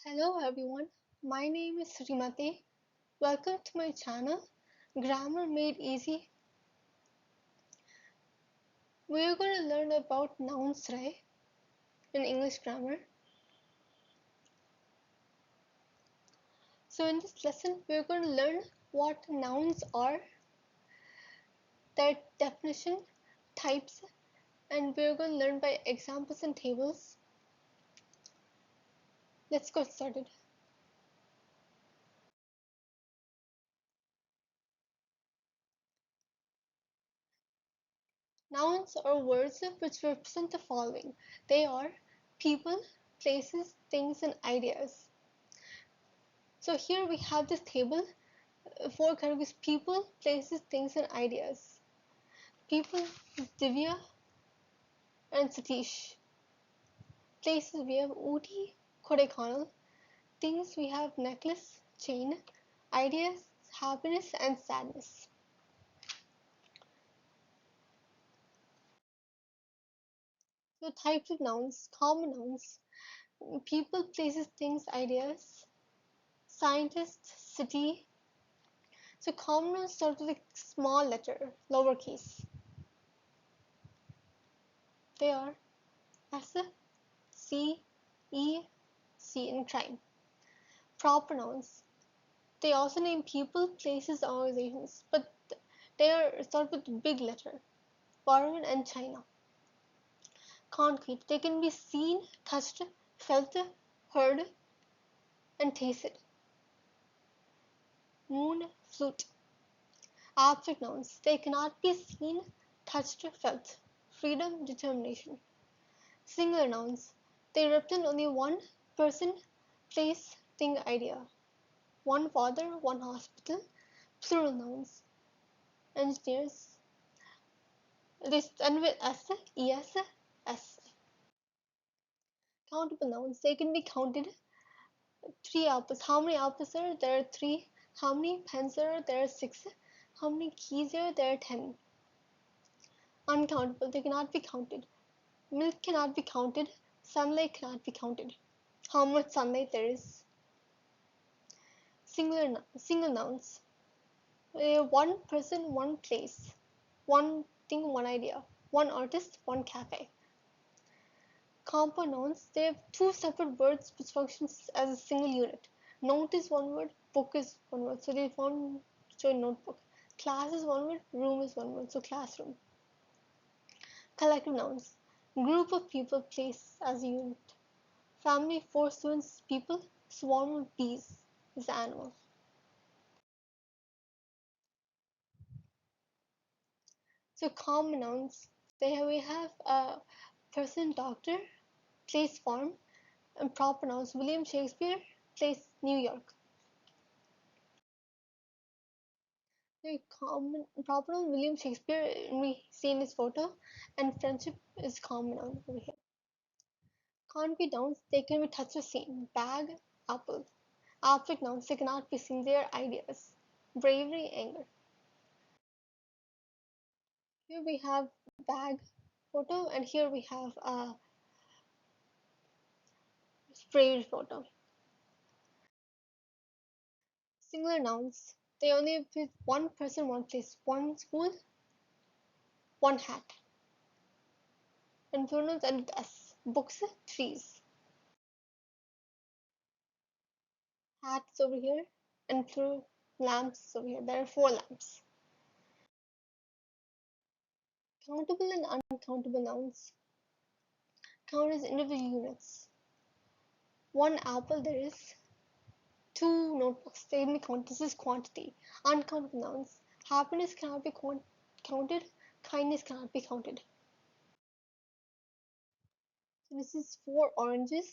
Hello everyone, my name is Srimati. Welcome to my channel, Grammar Made Easy. We are going to learn about nouns today in English grammar. So in this lesson, we are going to learn what nouns are, their definition, types, and we are going to learn by examples and tables. Let's get started. Nouns are words which represent the following. They are people, places, things, and ideas. So here we have this table, four categories: people, places, things, and ideas. People is Divya and Satish. Places we have Ooty, Kodaikanal. Things we have necklace, chain. Ideas, happiness and sadness. So types of nouns, common nouns, people, places, things, ideas. Scientist, city. So common nouns start with a small letter, lowercase. They are S, C, E, C in crime. Proper nouns. They also name people, places, organizations, but they are start with big letter. Foreign and China. Concrete. They can be seen, touched, felt, heard, and tasted. Moon, flute. Abstract nouns. They cannot be seen, touched, felt. Freedom, determination. Singular nouns. They represent only one person, place, thing, idea. One father, one hospital. Plural nouns. Engineers. They end with S, ES, S. Countable nouns. They can be counted. Three apples. How many apples are there? There are three. How many pens are there? There are six. How many keys are there? There are 10. Uncountable. They cannot be counted. Milk cannot be counted. Sunlight cannot be counted. How much sunlight there is. Single nouns. One person, one place. One thing, one idea. One artist, one cafe. Compound nouns, they have two separate words which functions as a single unit. Note is one word, book is one word, so they form a notebook. Class is one word, room is one word, so classroom. Collective nouns, group of people, place as a unit. Family, four students, people, swarm of bees is the animal. So common nouns, we have a person, doctor, place, farm, and proper nouns, William Shakespeare, place, New York. The common proper noun William Shakespeare, we see in his photo, and friendship is common noun over here. Concrete nouns, they can be touched or seen. Bag, apple. Abstract nouns, they cannot be seen, they are ideas. Bravery, anger. Here we have bag photo, and here we have a bravery photo. Singular nouns, they only have one person, one place, one school, one hat. And pronouns end with S. Books, trees. Hats over here, and through lamps over here. There are four lamps. Countable and uncountable nouns count as individual units. One apple, there is two notebooks. They can be counted. This is quantity. Uncountable nouns. Happiness cannot be counted. Kindness cannot be counted. So this is four oranges,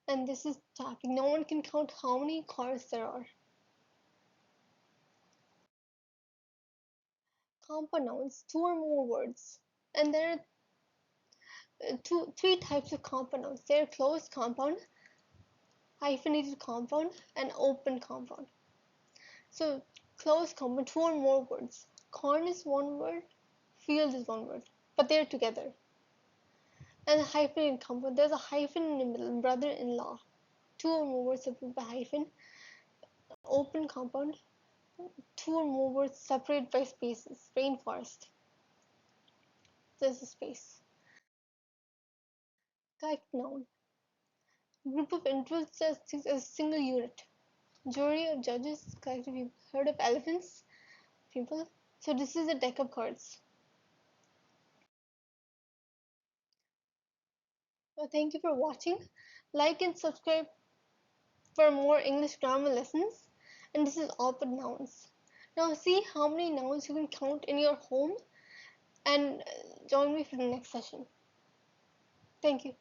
and this is traffic. No one can count how many cars there are. Compound nouns, two or more words, and there are three types of compound nouns. They are closed compound, hyphenated compound, and open compound. So closed compound, two or more words. Corn is one word, field is one word, but they're together. And hyphenated compound, there's a hyphen in the middle, brother-in-law. two or more words separated by hyphen. Open compound, two or more words separated by spaces. Rainforest. There's a space. Correct noun. Group of individuals as a single unit. Jury of judges, collective people. Herd of elephants, people. So this is a deck of cards. So thank you for watching. Like and subscribe for more English grammar lessons. And this is all about nouns. Now see how many nouns you can count in your home and join me for the next session. Thank you.